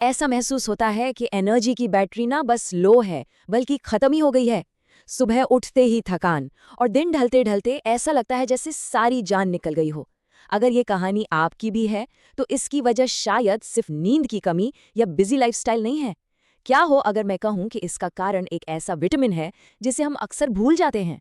ऐसा महसूस होता है कि एनर्जी की बैटरी ना बस लो है, बल्कि खत्म ही हो गई है। सुबह उठते ही थकान और दिन ढलते ढलते ऐसा लगता है जैसे सारी जान निकल गई हो। अगर ये कहानी आपकी भी है, तो इसकी वजह शायद सिर्फ नींद की कमी या बिजी लाइफस्टाइल नहीं है। क्या हो अगर मैं कहूँ कि इसका कारण एक ऐसा विटामिन है जिसे हम अक्सर भूल जाते हैं।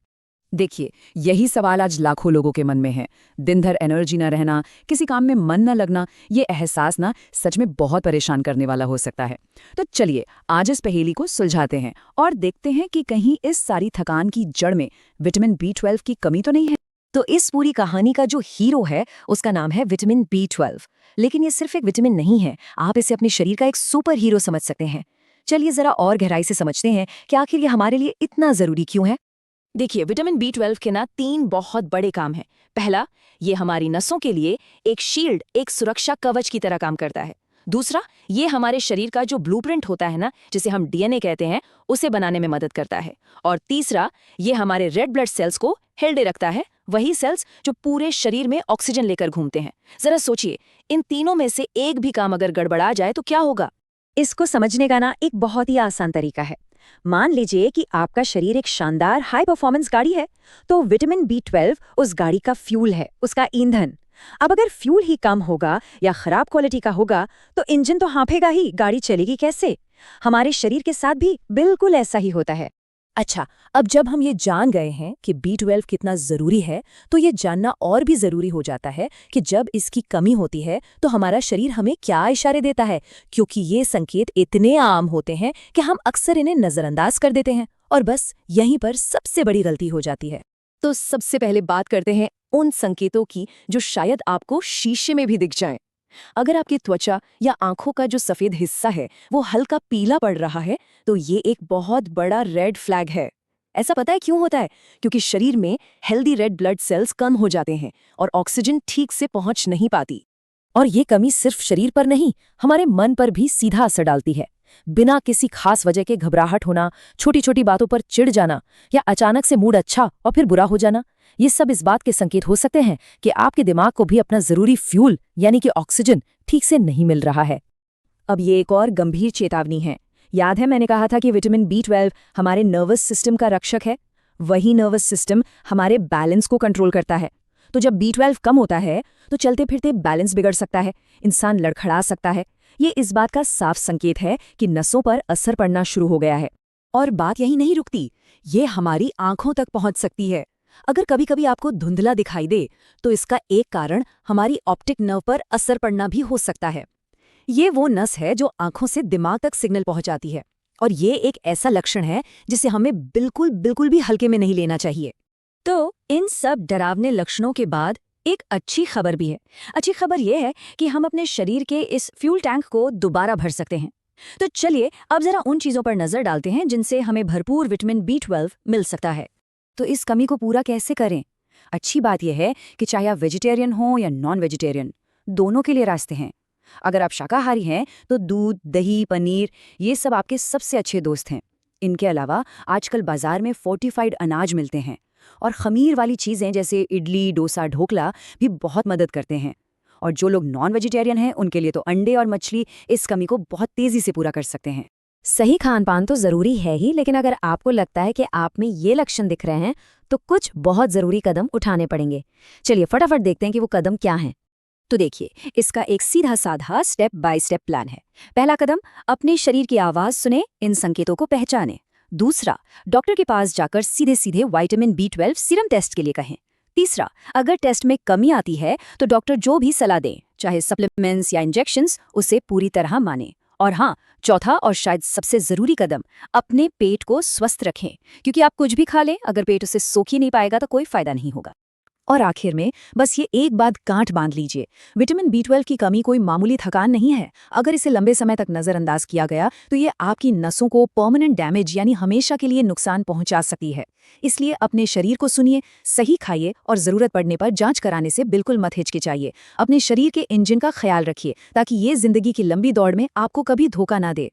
देखिए, यही सवाल आज लाखों लोगों के मन में है। दिन भर एनर्जी न रहना, किसी काम में मन न लगना, ये एहसास ना सच में बहुत परेशान करने वाला हो सकता है। तो चलिए आज इस पहेली को सुलझाते हैं और देखते हैं कि कहीं इस सारी थकान की जड़ में विटामिन B12 की कमी तो नहीं है। तो इस पूरी कहानी का जो हीरो है उसका नाम है विटामिन B12। लेकिन ये सिर्फ एक विटामिन नहीं है, आप इसे अपने शरीर का एक सुपर हीरो समझ सकते हैं। चलिए जरा और गहराई से समझते हैं कि आखिर ये हमारे लिए इतना जरूरी क्यों है। देखिए, विटामिन B12 के ना 3 बहुत बड़े काम हैं। पहला, ये हमारी नसों के लिए एक शील्ड, एक सुरक्षा कवच की तरह काम करता है। दूसरा, ये हमारे शरीर का जो ब्लूप्रिंट होता है ना, जिसे हम DNA कहते हैं, उसे बनाने में मदद करता है। और तीसरा, ये हमारे रेड ब्लड सेल्स को हेल्दे रखता है, वही सेल्स जो पूरे शरीर में ऑक्सीजन लेकर घूमते हैं। जरा सोचिए, इन तीनों में से एक भी काम अगर गड़बड़ा जाए तो क्या होगा। इसको समझने का ना एक बहुत ही आसान तरीका है। मान लीजिए कि आपका शरीर एक शानदार हाई परफॉर्मेंस गाड़ी है, तो विटामिन B12 उस गाड़ी का फ्यूल है, उसका ईंधन। अब अगर फ्यूल ही कम होगा या खराब क्वालिटी का होगा, तो इंजन तो हाँफेगा ही, गाड़ी चलेगी कैसे। हमारे शरीर के साथ भी बिल्कुल ऐसा ही होता है। अच्छा, अब जब हम ये जान गए हैं कि B12 कितना जरूरी है, तो ये जानना और भी जरूरी हो जाता है कि जब इसकी कमी होती है तो हमारा शरीर हमें क्या इशारे देता है, क्योंकि ये संकेत इतने आम होते हैं कि हम अक्सर इन्हें नजरअंदाज कर देते हैं और बस यहीं पर सबसे बड़ी गलती हो जाती है। तो सबसे पहले बात करते हैं उन संकेतों की जो शायद आपको शीशे में भी दिख जाएं। अगर आपकी त्वचा या आंखों का जो सफेद हिस्सा है वो हल्का पीला पड़ रहा है, तो ये एक बहुत बड़ा रेड फ्लैग है। ऐसा पता है क्यों होता है? क्योंकि शरीर में हेल्दी रेड ब्लड सेल्स कम हो जाते हैं और ऑक्सीजन ठीक से पहुंच नहीं पाती। और ये कमी सिर्फ शरीर पर नहीं, हमारे मन पर भी सीधा असर डालती है। बिना किसी खास वजह के घबराहट होना, छोटी छोटी बातों पर चिढ़ जाना या अचानक से मूड अच्छा और फिर बुरा हो जाना, ये सब इस बात के संकेत हो सकते हैं कि आपके दिमाग को भी अपना जरूरी फ्यूल यानी कि ऑक्सीजन ठीक से नहीं मिल रहा है। अब ये एक और गंभीर चेतावनी है। याद है मैंने कहा था कि विटामिन B12 हमारे नर्वस सिस्टम का रक्षक है। वही नर्वस सिस्टम हमारे बैलेंस को कंट्रोल करता है। तो जब B12 कम होता है तो चलते फिरते बैलेंस बिगड़ सकता है, इंसान लड़खड़ा सकता है। ये इस बात का साफ संकेत है कि नसों पर असर पड़ना शुरू हो गया है। और बात यही नहीं रुकती, ये हमारी आंखों तक पहुंच सकती है। अगर कभी कभी आपको धुंधला दिखाई दे, तो इसका एक कारण हमारी ऑप्टिक नर्व पर असर पड़ना भी हो सकता है। ये वो नस है जो आंखों से दिमाग तक सिग्नल पहुंचाती है, और ये एक ऐसा लक्षण है जिसे हमें बिल्कुल बिल्कुल भी हल्के में नहीं लेना चाहिए। तो इन सब डरावने लक्षणों के बाद एक अच्छी खबर भी है। अच्छी खबर यह है कि हम अपने शरीर के इस फ्यूल टैंक को दोबारा भर सकते हैं। तो चलिए अब जरा उन चीजों पर नजर डालते हैं जिनसे हमें भरपूर विटामिन B12 मिल सकता है। तो इस कमी को पूरा कैसे करें? अच्छी बात यह है कि चाहे आप वेजिटेरियन हो या नॉन वेजिटेरियन, दोनों के लिए रास्ते हैं। अगर आप शाकाहारी हैं तो दूध, दही, पनीर, ये सब आपके सबसे अच्छे दोस्त हैं। इनके अलावा आजकल बाजार में फोर्टिफाइड अनाज मिलते हैं, और खमीर वाली चीज़ें जैसे इडली, डोसा, ढोकला भी बहुत मदद करते हैं। और जो लोग नॉन वेजिटेरियन हैं उनके लिए तो अंडे और मछली इस कमी को बहुत तेज़ी से पूरा कर सकते हैं। सही खान पान तो ज़रूरी है ही, लेकिन अगर आपको लगता है कि आप में ये लक्षण दिख रहे हैं तो कुछ बहुत ज़रूरी कदम उठाने पड़ेंगे। चलिए फटाफट देखते हैं कि वो कदम क्या हैं। तो देखिए, इसका एक सीधा साधा स्टेप बाय स्टेप प्लान है। पहला कदम, अपने शरीर की आवाज़ सुने, इन संकेतों को पहचानें। दूसरा, डॉक्टर के पास जाकर सीधे सीधे विटामिन B12 सीरम टेस्ट के लिए कहें। तीसरा, अगर टेस्ट में कमी आती है तो डॉक्टर जो भी सलाह दें, चाहे सप्लीमेंट्स या इंजेक्शंस, उसे पूरी तरह मानें। और हाँ, चौथा और शायद सबसे जरूरी कदम, अपने पेट को स्वस्थ रखें, क्योंकि आप कुछ भी खा लें, अगर पेट उसे सोख ही नहीं पाएगा तो कोई फायदा नहीं होगा। और आखिर में बस ये एक बात गांठ बांध लीजिए, विटामिन B12 की कमी कोई मामूली थकान नहीं है। अगर इसे लंबे समय तक नजरअंदाज किया गया तो ये आपकी नसों को परमानेंट डैमेज यानी हमेशा के लिए नुकसान पहुंचा सकती है। इसलिए अपने शरीर को सुनिए, सही खाइए और जरूरत पड़ने पर जांच कराने से बिल्कुल मत हिचकिचाइए। अपने शरीर के इंजन का ख्याल रखिए ताकि ये जिंदगी की लंबी दौड़ में आपको कभी धोखा ना दे।